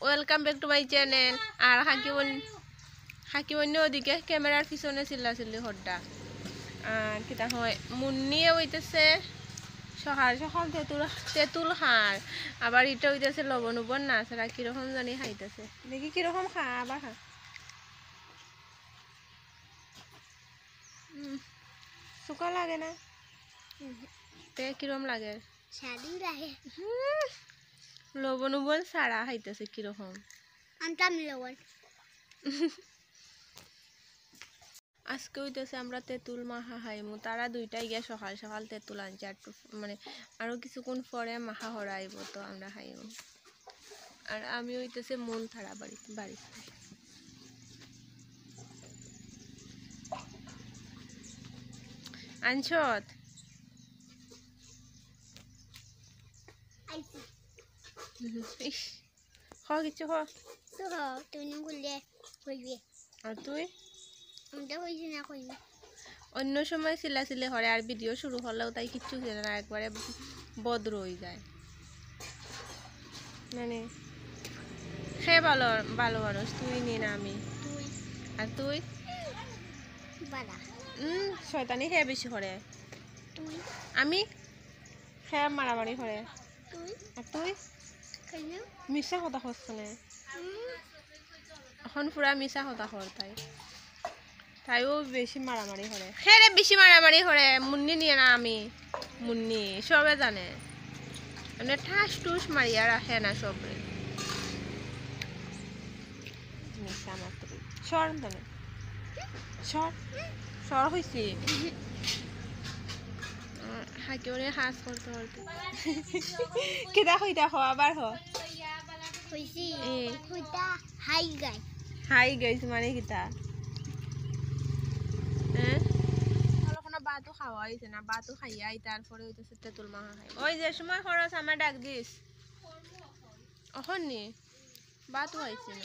Welcome back to my channel. আর হাকিমন্য ওদিকে ক্যামেরার পিছনে চিল্লাচিল্লি হড্ডা আর কিতা হয় মুন্নিয়ে হইতেছে সকাল সকাল তেঁতুল খার আবার এটা হইতেছে লবণ উবন না ছাড়া কিরকম জানি খাইতেছে দেখি কিরকম খা আবার খা শুকা লাগে না তে কিরকম লাগে লবণ উবন ছাড়া খাইতেছে কিরকম আজকে হইতেছে আমরা তেঁতুল মাখা খাইমু তারা দুইটাই গিয়ে সকাল সকাল তেঁতুল আনছে আর মানে আরো কিছুক্ষণ পরে মাখা হরাইব তো আমরা খাইমু আর আমি হইতেছে মন থাড়া বাড়িতে আনছত কিছু আর তুই অন্য সময় চিল্লাচিল্লি করে আর ভিডিও শুরু হলেও তাই কিচ্ছু ছিল না একবারে বদ্র হয়ে যায় মানে সে ভালো ভালো মানুষ তুই নি না আমি আর তুই শয়তানি খেয়ে বেশি করে আমি খেয়ে মারামারি করে আর তুই মিশা কথা হচ্ছে না এখন পুরা মিশা কথা হর তাইও বেশি মারামারি করে খেয়ে বেশি মারামারি করে মুন্নি নিয়ে না আমি মুন্নি সবে জানে মানে ঠাস টুস মারিয়া রাখে না সবরে মিশা মাত্র সর জানে সর হয়েছি হাকিওরে হাস করতে করতে কেদা হইতা হ আবার হ হাই গাইস মানে কিতা বাতো খাওয়া হয়েছে না বাতো খাইয়াই তারপরে হইতেছে তেঁতুল মাখা খাই ওই যে সময় খরচ আমার ডাক দিস এখন নি বাতো খাইছি না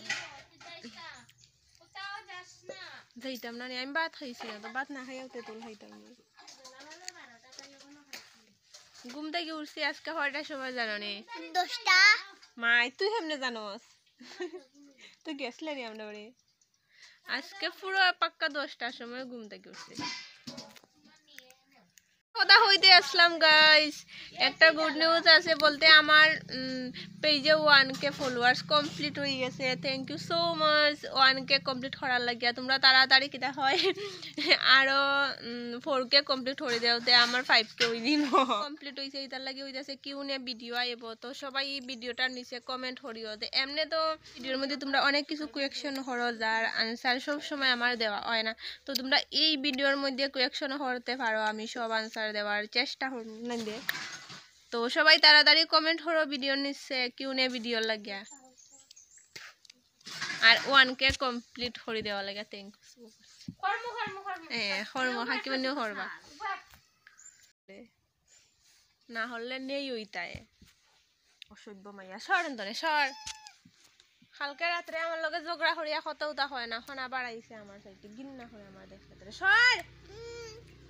যাইতাম না আমি ভাত খাইছি না তো ভাত না খাইয়াও তেঁতুল খাইতাম না ঘুম থেকে উঠছি আজকে কয়টার সময় জানো নি 10টা মাই তুই কেমনে জানোস তুই গেছলে নি আমরা বাড়ি আজকে পুরো পাক্কা 10টার সময় ঘুম থেকে উঠছি কথা হইতে আসলাম গাইস একটা গুড নিউজ আছে বলতে আমার পেজে 1K ফলোয়ার্স কমপ্লিট হয়ে গেছে thank you so much 1K complete করার লাগিয়া তোমরা তাড়াতাড়ি কিটা হয় আরো 4K কমপ্লিট করে দেওতে আমার 5K হই দিন কমপ্লিট হইছে এটার লাগি হইতাছে কিউ নে ভিডিও আইব তো সবাই এই ভিডিওটার নিচে কমেন্ট করিও দে এমনি তো ভিডিওর মধ্যে তোমরা অনেক কিছু কোয়েকশন করো যার আনসার সব সময় আমার দেওয়া হয় না তো তোমরা এই ভিডিওর মধ্যে কোয়েকশন করতে পারো আমি সব আনসার দেওয়ার চেষ্টা করব তো সবাই তাড়াতাড়ি কমেন্ট করো ভিডিওর নিচে কিউ নে ভিডিও লাগিয়া আর 1K কমপ্লিট করে দেওয়া লাগে থ্যাংক ইউ কর্ম হাকি মানে করবা না হলে নেই ওইটাই অসভ্য মাইয়া সর এন্তনে সর কালকে রাত্রে আমার লগে ঝগড়া করিয়া কত উতা হয় না খানা বাড়াইছে আমার সাইডে গিন্না করে আমার দেখতে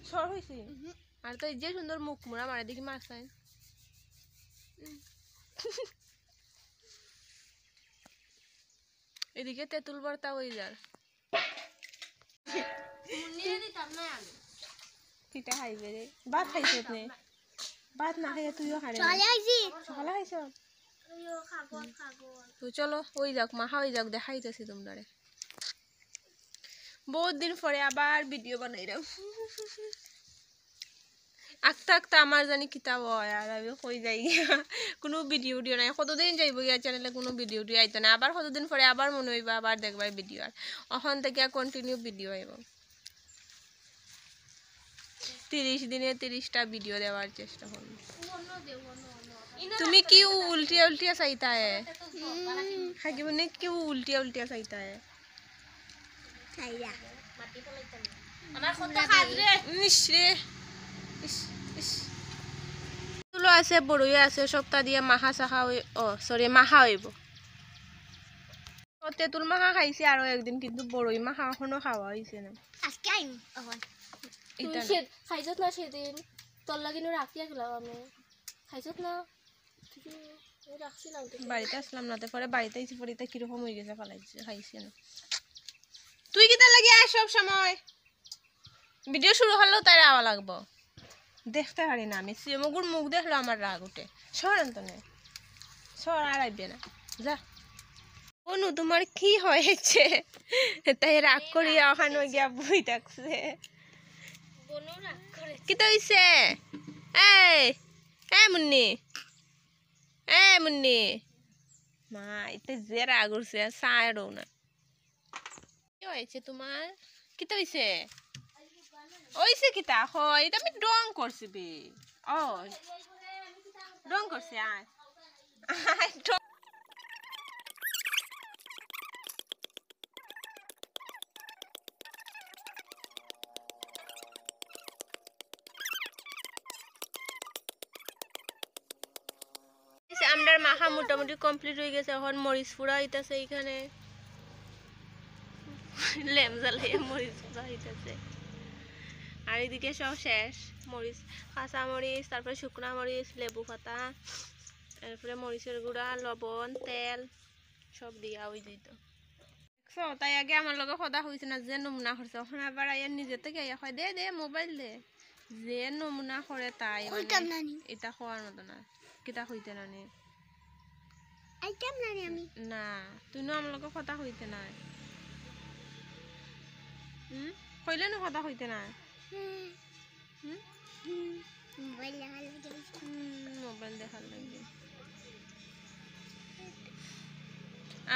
সর হইছি আর তো যে সুন্দর মুখ মুড়া মারে দেখি মাছ চাই এদিকে তেঁতুল ভর্তা হয়ে যার কিটা খাইবে রে ভাত খাইছ নে ভাত না খাইয়া তুইও খারে সকালে খাইছ তো চলো ওই যাক মাখা হয়ে যাক দেখাইতেছি তোমরা বহুত দিন পরে আবার ভিডিও বানাই রাও আঁকতে আঁকতে আমার জানি কিতাব হয় আর আমি কই যাই কোনো ভিডিও নাই কতদিন যাইব গিয়া চ্যানেলে কোনো ভিডিও আইতো না আবার কতদিন পরে আবার মনে হইবা আবার দেখবা ভিডিও আর এখন থেকে কন্টিনিউ ভিডিও আইব 30 দিনে 30টা ভিডিও দেওয়ার চেষ্টা করব তুমি কি উল্টিয়া উল্টিয়া চাইতা है খাকি বনে কি উল্টিয়া উল্টিয়া চাইতা है খাইয়া মাটি ফলাইতাম আমার কত কাজ রে নিশ্রে তুলো আছে বড়ই আছে সপ্তাহ দিয়ে মাখা চাখা মাখা হইব তেঁতুল মাখা খাইছি আরো একদিন কিন্তু বড়ই মাখা এখনো খাওয়া হয়েছে না আজকে আইম এখন খাইছত না সেদিন তোর লাগিনো রাখিয়া গেলাম আমি খাইছত না বাড়িতে আসলাম না, তো পরে বাড়িতে এসে পড়িতে কিরকম হয়ে গেছে, পালাইছে খাইছে না। তুই কিতা লাগি আয় সব সময়, ভিডিও শুরু হলেও তাই আওয়া লাগবো, দেখতে পারি না আমি। মগুর মুখ দেখলো আমার রাগ উঠে। সর অন্তনে সর, আর আইবে না, যা। অনু তোমার কি হয়েছে? তাই রাগ করিয়া ওখানে গিয়া বই থাকছে। কিতা হইছে? এই মুন্নি, মুন্নি মা, এতে যে রাগ উঠছে সাইডও না। কি হয়েছে তোমার? কিতা হইছে? ওইছে কিতা হয়? এটা আমি ডং করছি বে। ও ডং করছি, আয় আয় ডং। আমরার মাখা মোটামুটি কমপ্লিট হয়ে গেছে, এখন মরিচ পুরা হইতাছে। এইখানে লেম জ্বালাইয়া মরিচ পুরা হইতাছে। আর এদিকে সব শেষ, মরিচ, কাঁচা মরিচ, তারপরে শুকনা মরিচ, লেবু পাতা, এরপরে মরিচের গুঁড়া, লবণ, তেল সব দিয়া ওই দিত। তাই আগে আমার লগে কথা হয়েছে না, যে নমুনা করছে, ওখানে আবার আইয়া নিজে থেকে আইয়া কয় দে দে মোবাইল দে। যে নমুনা করে তাই এটা খাওয়ার মতো না। কিতা হইতে না নি না, তুই না আমার লগে কথা হইতে নাই, কইলে না কথা হইতে নাই। মোবাইল দেখার লাগে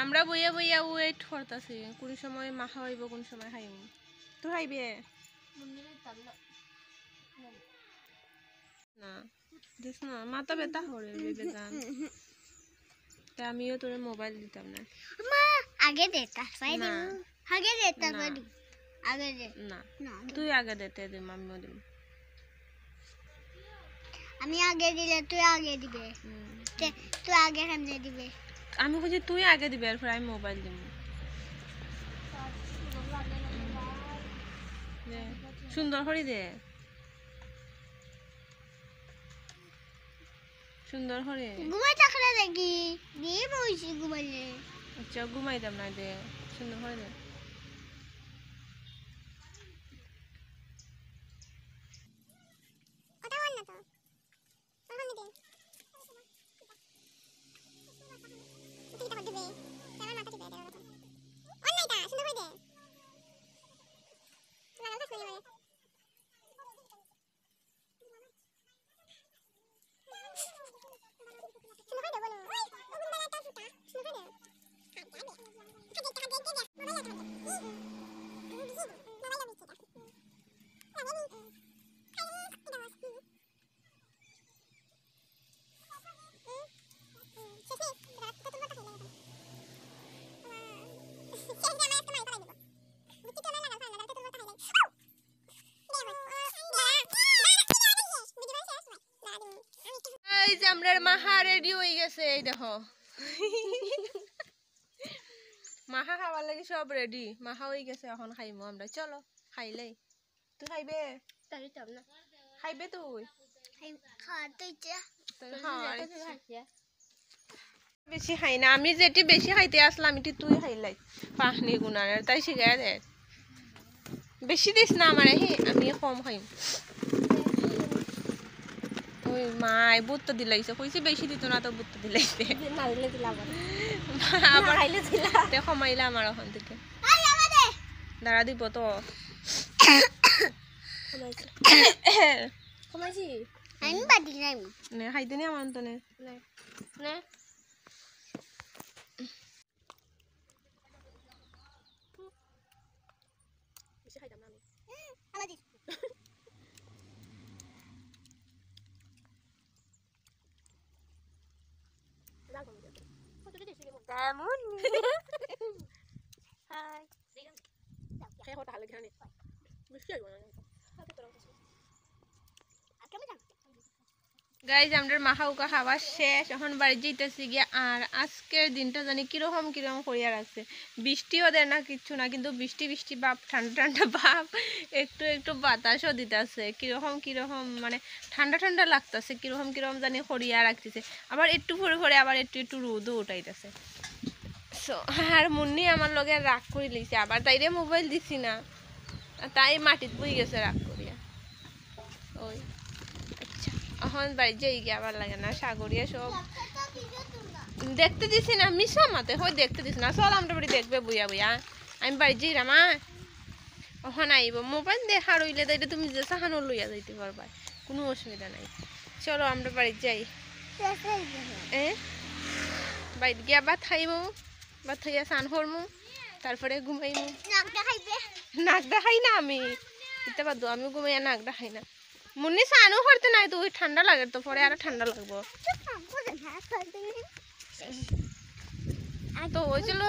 আমরা বইয়া বইয়া ওয়েট করতেছি, কোন সময় মাখা হইব, কোন সময় খাইব। তুই খাইবে না? দেখ না, মাথা ব্যথা করে বেজান। তা আমিও তোর মোবাইল দিতাম না। আগে দে, তারপরে দিব। আগে দে, তারপরে দিব। আগে দে না, তুই আগে দিতে দে, আমিও দিব। আমি আগে দিলে তুই আগে দিবে, তুই আগে কেমনে দিবে? আমি কইছি তুই আগে দিবে, এরপর আমি মোবাইল দিব। সুন্দর করে দে, সুন্দর করে। ঘুমাই থাকলে দেখি দিয়ে বইছি ঘুমাইলে। আচ্ছা ঘুমাইতাম না, দে সুন্দর করে দে। এই যে আমরার মাহা রেডি হয়ে গেছে, এই দেখো মাহা খাওয়ার লাগি সব রেডি। মাহা হয়ে গেছে, এখন খাইমু আমরা। চলো খাইলেই। তুই খাইবে? খাইবে তুই? বেশি খাই না আমি, যেটি বেশি খাইতে আসলাম এটি তুই খাইলাই পাখনি গুনার, তাই শিখাই দে। বেশি দিস না আমার, আমি কম খাইম। ওই মাই বুট তো দিলাইছে, কইছে বেশি দিত না, তো বুট তো দিলাইছে। আবার দেখো মাইলা আমার ওখান থেকে দাঁড়া দিব তো। খাইতে নি আমার তো নে। গাইজ আমাদের মাখা উকা খাওয়া শেষ, এখন বাড়ি যেতেছি গিয়ে। আর আজকের দিনটা জানি কিরকম কিরকম করিয়া রাখছে, বৃষ্টিও দেয় না কিচ্ছু না, কিন্তু বৃষ্টি বৃষ্টি ভাব, ঠান্ডা ঠান্ডা ভাব, একটু একটু বাতাসও দিতেছে, কিরকম কিরকম মানে ঠান্ডা ঠান্ডা লাগতেছে, কিরকম কিরকম জানি করিয়া রাখতেছে। আবার একটু পরে পরে আবার একটু একটু রোদও উঠাইতেছে। সো আর মুন্নি আমার লগে রাগ করে লইছে, আবার তাইরে মোবাইল দিছি না, তাই মাটিত বই গেছে রাগ করিয়া। ওই আচ্ছা, এখন বাড়ি যাই গিয়ে আবার লাগে না, সাগরিয়া সব দেখতে দিছি না, মিশা মাতে হয় দেখতে দিছি না। চল আমরা বাড়ি দেখবে বইয়া বইয়া, আমি বাড়ি যাই রামা, ওখান আইব মোবাইল দেখা রইলে তাইলে তুমি যে সাহানো লইয়া যাইতে পারবা, কোনো অসুবিধা নাই। চলো আমরা বাড়ি যাই। বাড়িত গিয়া ভাত খাইব, ভাত খাইয়া স্নান করমু, তারপরে ঘুমাইমু। নাক দেখাই না আমি, ইতে বাদ আমি ঘুমাইয়া নাক দেখাই না। মুন্নি স্নানও করতে নাই, তো ঠান্ডা লাগে, তো পরে আরো ঠান্ডা লাগবো। তো ওই চলো